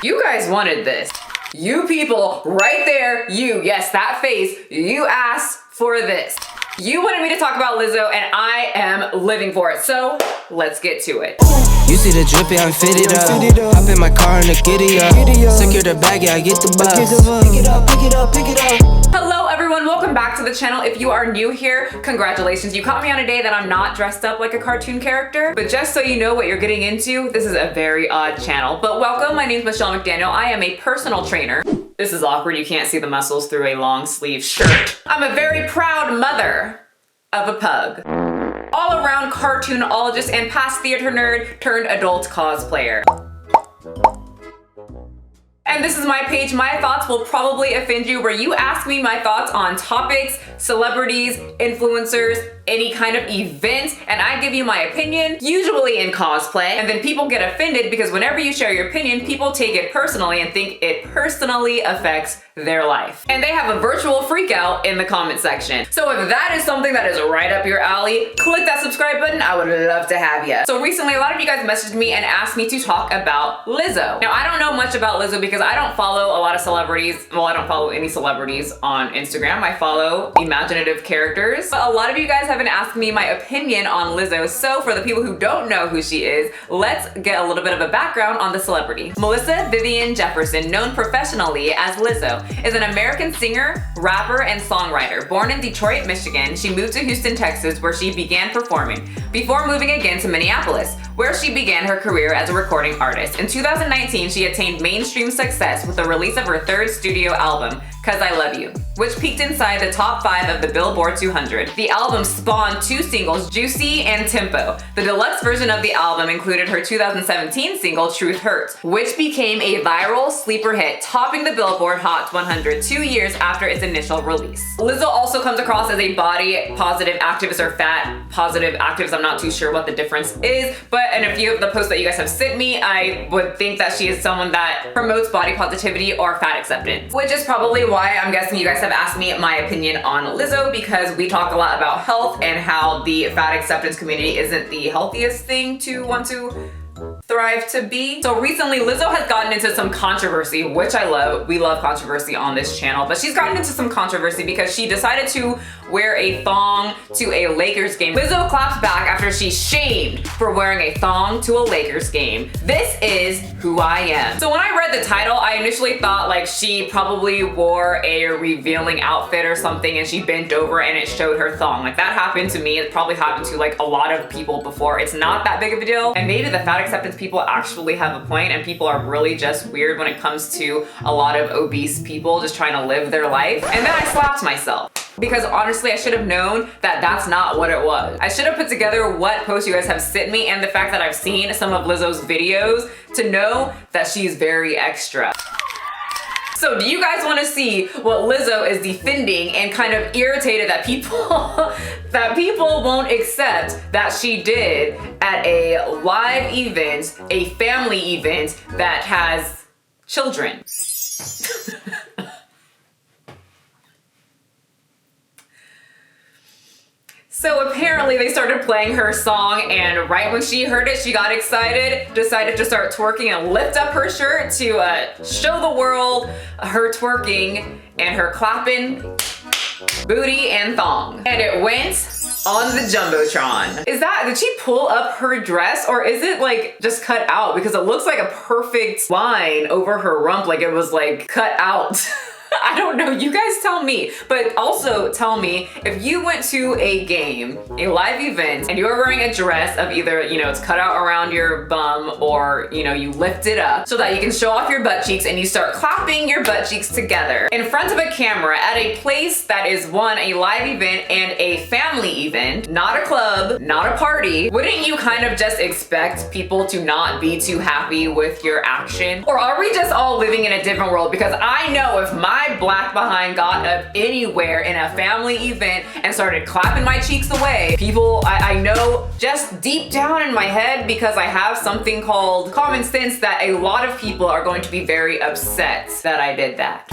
You guys wanted this. You people right there, yes, that face, you asked for this. You wanted me to talk about Lizzo and I am living for it. So let's get to it. You see the drippy, I'm fitted up. Hop in my car and the giddy up. Secure the bag, yeah, I get the bus. Pick it up, pick it up, pick it up. Hello everyone, welcome back to the channel. If you are new here, congratulations. You caught me on a day that I'm not dressed up like a cartoon character, but just so you know what you're getting into, this is a very odd channel. But welcome, my name is Michelle McDaniel. I am a personal trainer. This is awkward, you can't see the muscles through a long sleeve shirt. I'm a very proud mother of a pug. All around cartoonologist and past theater nerd turned adult cosplayer. And this is my page. My thoughts will probably offend you, where you ask me my thoughts on topics, celebrities, influencers, any kind of event, and I give you my opinion, usually in cosplay, and then people get offended because whenever you share your opinion, people take it personally and think it personally affects their life. And they have a virtual freak out in the comment section. So if that is something that is right up your alley, click that subscribe button. I would love to have you. So recently, a lot of you guys messaged me and asked me to talk about Lizzo. Now, I don't know much about Lizzo because I don't follow a lot of celebrities. Well, I don't follow any celebrities on Instagram. I follow imaginative characters. But a lot of you guys have been asking me my opinion on Lizzo. So for the people who don't know who she is, let's get a little bit of a background on the celebrity. Melissa Vivian Jefferson, known professionally as Lizzo, is an American singer, rapper, and songwriter. Born in Detroit, Michigan, she moved to Houston, Texas, where she began performing, before moving again to Minneapolis, where she began her career as a recording artist. In 2019, she attained mainstream success with the release of her third studio album, 'Cause I Love You, which peaked inside the top 5 of the Billboard 200. The album spawned 2 singles, Juicy and Tempo. The deluxe version of the album included her 2017 single, Truth Hurts, which became a viral sleeper hit, topping the Billboard Hot 100 2 years after its initial release. Lizzo also comes across as a body positive activist or fat positive activist. I'm not too sure what the difference is, but in a few of the posts that you guys have sent me, I would think that she is someone that promotes body positivity or fat acceptance, which is probably why I'm guessing you guys have asked me my opinion on Lizzo, because we talk a lot about health and how the fat acceptance community isn't the healthiest thing to want to thrive to be. So recently, Lizzo has gotten into some controversy, which I love. We love controversy on this channel, but she's gotten into some controversy because she decided to wear a thong to a Lakers game. Lizzo claps back after she's shamed for wearing a thong to a Lakers game. This is who I am. So when I read the title, I initially thought like she probably wore a revealing outfit or something and she bent over and it showed her thong. Like that happened to me. It probably happened to like a lot of people before. It's not that big of a deal. And maybe the fat acceptance people actually have a point, and people are really just weird when it comes to a lot of obese people just trying to live their life. And then I slapped myself, because honestly, I should have known that that's not what it was. I should have put together what posts you guys have sent me and the fact that I've seen some of Lizzo's videos to know that she's very extra. So do you guys want to see what Lizzo is defending and kind of irritated that people won't accept that she did at a live event, a family event that has children? So apparently they started playing her song, and right when she heard it, she got excited, decided to start twerking and lift up her shirt to show the world her twerking and her clapping booty and thong. And it went on the Jumbotron. Did she pull up her dress, or is it like just cut out? Because it looks like a perfect line over her rump, like it was like cut out. I don't know, you guys tell me. But also tell me, if you went to a game, a live event, and you were wearing a dress of either, it's cut out around your bum, or, you lift it up so that you can show off your butt cheeks and you start clapping your butt cheeks together in front of a camera at a place that is a live event and a family event, not a club, not a party, wouldn't you kind of just expect people to not be too happy with your action? Or are we just all living in a different world? Because I know if my black behind got up anywhere in a family event and started clapping my cheeks away, people, I know just deep down in my head, because I have something called common sense, that a lot of people are going to be very upset that I did that.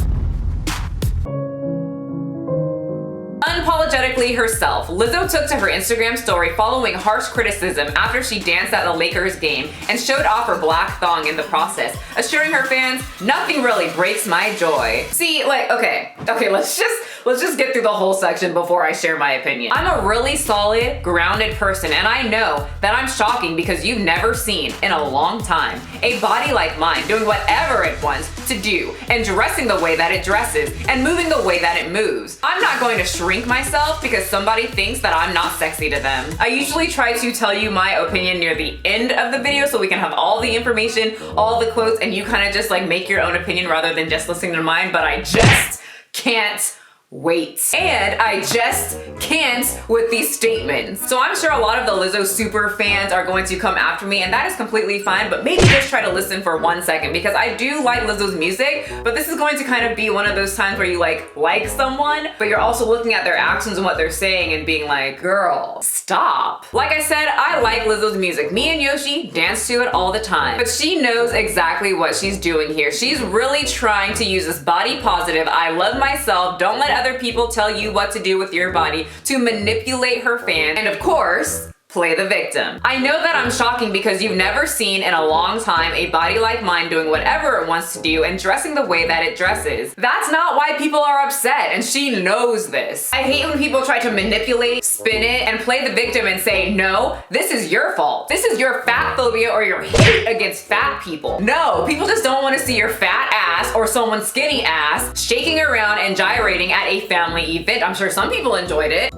Unapologetically herself, Lizzo took to her Instagram story following harsh criticism after she danced at the Lakers game and showed off her black thong in the process, assuring her fans, "Nothing really breaks my joy." See, like, okay, let's just get through the whole section before I share my opinion. I'm a really solid, grounded person, and I know that I'm shocking because you've never seen in a long time a body like mine doing whatever it wants to do and dressing the way that it dresses and moving the way that it moves. I'm not going to shrink myself because somebody thinks that I'm not sexy to them. I usually try to tell you my opinion near the end of the video so we can have all the information, all the quotes, and you kind of just like make your own opinion rather than just listening to mine, but I just can't wait. And I just can't with these statements. So I'm sure a lot of the Lizzo super fans are going to come after me, and that is completely fine, but maybe just try to listen for 1 second because I do like Lizzo's music, but this is going to kind of be one of those times where you like someone, but you're also looking at their actions and what they're saying and being like, girl, stop. Like I said, I like Lizzo's music. Me and Yoshi dance to it all the time, but she knows exactly what she's doing here. She's really trying to use this body positive, I love myself, don't let other people tell you what to do with your body to manipulate her fan, and of course, play the victim. I know that I'm shocking because you've never seen in a long time a body like mine doing whatever it wants to do and dressing the way that it dresses. That's not why people are upset, and she knows this. I hate when people try to manipulate, spin it, and play the victim and say, no, this is your fault. This is your fat phobia or your hate against fat people. No, people just don't want to see your fat ass or someone's skinny ass shaking around and gyrating at a family event. I'm sure some people enjoyed it.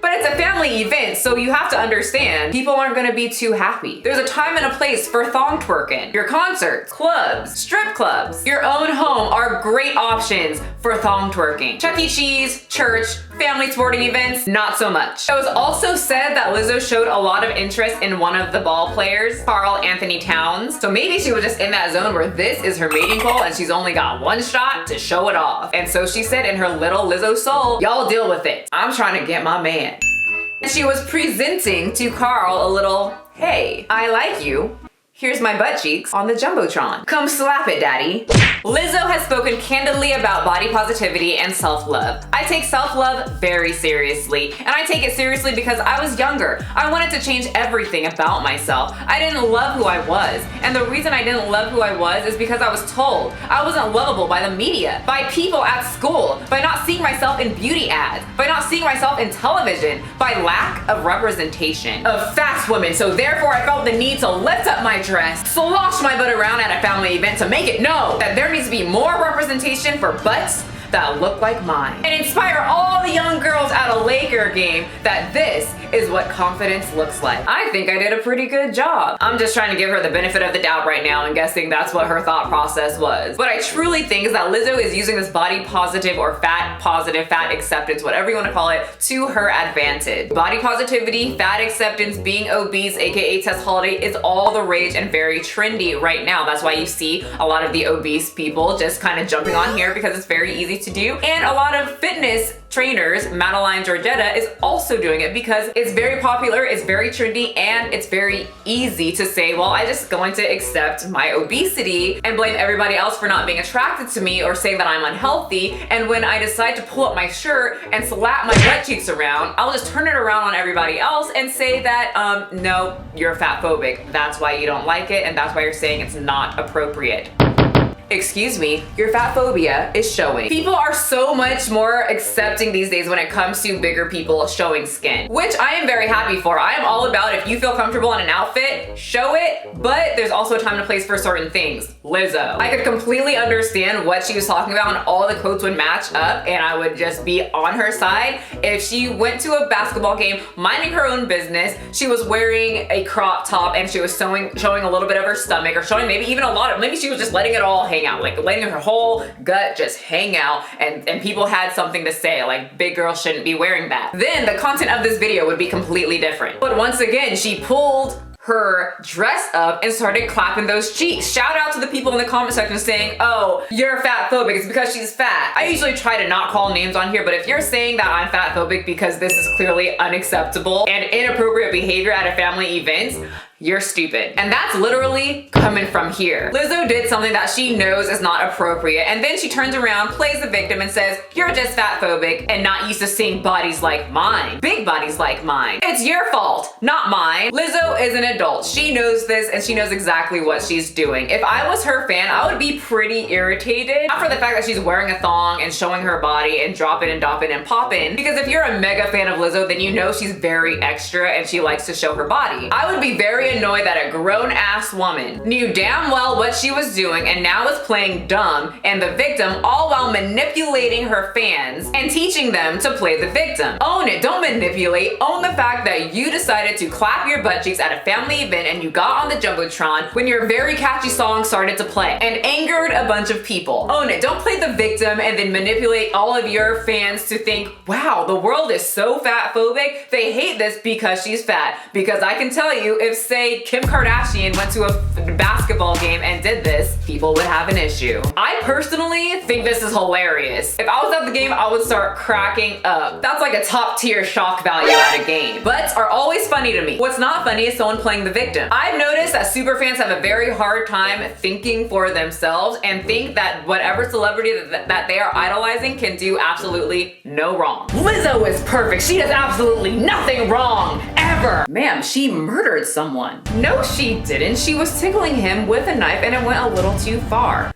But it's a family event, so you have to understand, people aren't gonna be too happy. There's a time and a place for thong twerking. Your concerts, clubs, strip clubs, your own home are great options for thong twerking. Chuck E. Cheese, church, family sporting events, not so much. It was also said that Lizzo showed a lot of interest in one of the ball players, Karl Anthony Towns. So maybe she was just in that zone where this is her mating call and she's only got one shot to show it off. And so she said in her little Lizzo soul, y'all deal with it. I'm trying to get my man. And she was presenting to Karl a little, hey, I like you. Here's my butt cheeks on the Jumbotron. Come slap it, daddy. Lizzo has spoken candidly about body positivity and self-love. I take self-love very seriously, and I take it seriously because I was younger. I wanted to change everything about myself. I didn't love who I was, and the reason I didn't love who I was is because I was told I wasn't lovable by the media, by people at school, by not seeing myself in beauty ads, by not seeing myself in television, by lack of representation of fat women. So therefore I felt the need to lift up my dress, slosh my butt around at a family event to make it known that there needs to be more representation for butts that look like mine, and inspire all the young girls at a Laker game that this is what confidence looks like. I think I did a pretty good job. I'm just trying to give her the benefit of the doubt right now and guessing that's what her thought process was. What I truly think is that Lizzo is using this body positive or fat positive, fat acceptance, whatever you want to call it, to her advantage. Body positivity, fat acceptance, being obese, aka Tess Holiday, is all the rage and very trendy right now. That's why you see a lot of the obese people just kind of jumping on here because it's very easy to do. And a lot of fitness trainers, Madeline Georgetta, is also doing it because it's very popular, it's very trendy, and it's very easy to say, well, I'm just going to accept my obesity and blame everybody else for not being attracted to me or saying that I'm unhealthy. And when I decide to pull up my shirt and slap my butt cheeks around, I'll just turn it around on everybody else and say that, no, you're fat phobic. That's why you don't like it, and that's why you're saying it's not appropriate. Excuse me, your fat phobia is showing. People are so much more accepting these days when it comes to bigger people showing skin, which I am very happy for. I am all about if you feel comfortable in an outfit, show it, but there's also a time and place for certain things. Lizzo. I could completely understand what she was talking about and all the quotes would match up and I would just be on her side. If she went to a basketball game, minding her own business, she was wearing a crop top and she was showing a little bit of her stomach or showing maybe even a lot of, maybe she was just letting it all hang out, like letting her whole gut just hang out, and people had something to say, like big girls shouldn't be wearing that. Then the content of this video would be completely different. But once again, she pulled her dress up and started clapping those cheeks. Shout out to the people in the comment section saying, oh, you're fat phobic, it's because she's fat. I usually try to not call names on here, but if you're saying that I'm fat phobic because this is clearly unacceptable and inappropriate behavior at a family event, you're stupid. And that's literally coming from here. Lizzo did something that she knows is not appropriate, and then she turns around, plays the victim, and says, you're just fat phobic and not used to seeing bodies like mine. Big bodies like mine. It's your fault, not mine. Lizzo is an adult. She knows this, and she knows exactly what she's doing. If I was her fan, I would be pretty irritated. Not for the fact that she's wearing a thong and showing her body and dropping and dopping and popping, because if you're a mega fan of Lizzo, then you know she's very extra and she likes to show her body. I would be very annoyed that a grown-ass woman knew damn well what she was doing and now is playing dumb and the victim, all while manipulating her fans and teaching them to play the victim. Own it, don't manipulate. Own the fact that you decided to clap your butt cheeks at a family event and you got on the Jumbotron when your very catchy song started to play and angered a bunch of people. Own it, don't play the victim and then manipulate all of your fans to think, wow, the world is so fat phobic, they hate this because she's fat. Because I can tell you, if say Kim Kardashian went to a basketball game and did this, people would have an issue. I personally think this is hilarious. If I was at the game, I would start cracking up. That's like a top tier shock value at a game. Butts are always funny to me. What's not funny is someone playing the victim. I've noticed that superfans have a very hard time thinking for themselves and think that whatever celebrity that they are idolizing can do absolutely no wrong. Lizzo is perfect. She does absolutely nothing wrong, ever. Ma'am, she murdered someone. No, she didn't. She was tickling him with a knife and it went a little too far.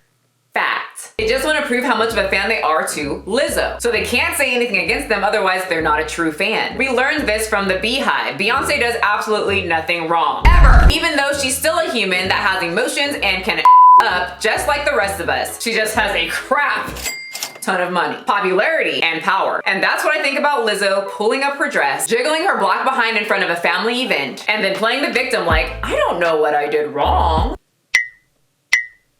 Fact. They just want to prove how much of a fan they are to Lizzo. So they can't say anything against them, otherwise they're not a true fan. We learned this from the Beehive. Beyonce does absolutely nothing wrong, ever. Even though she's still a human that has emotions and can up just like the rest of us. She just has a crap ton of money, popularity, and power. And that's what I think about Lizzo pulling up her dress, jiggling her black behind in front of a family event, and then playing the victim like, I don't know what I did wrong.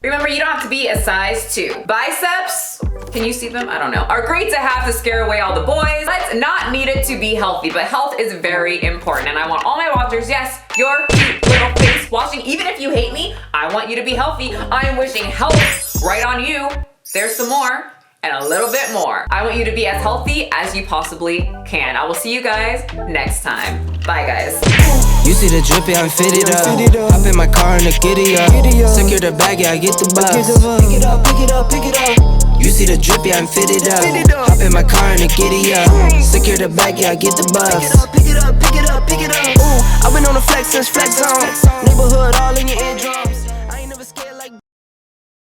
Remember, you don't have to be a size 2. Biceps, can you see them? I don't know. Are great to have to scare away all the boys, but not needed to be healthy. But health is very important. And I want all my watchers, yes, your cute little face watching, even if you hate me, I want you to be healthy. I am wishing health right on you. There's some more. And a little bit more. I want you to be as healthy as you possibly can. I will see you guys next time. Bye, guys. You see the drip, yeah, I'm fitted up. Hop in my car and the giddy up. Secure the bag, yeah, I get the bus. Pick it up, pick it up, pick it up. You see the drip, yeah, I'm fitted up. Hop in my car and the giddy up. Secure the bag, yeah, I get the bus. Pick it up, pick it up, pick it up, pick it up. Ooh, I've been on the flex since flex on. Neighborhood all in your eardrum.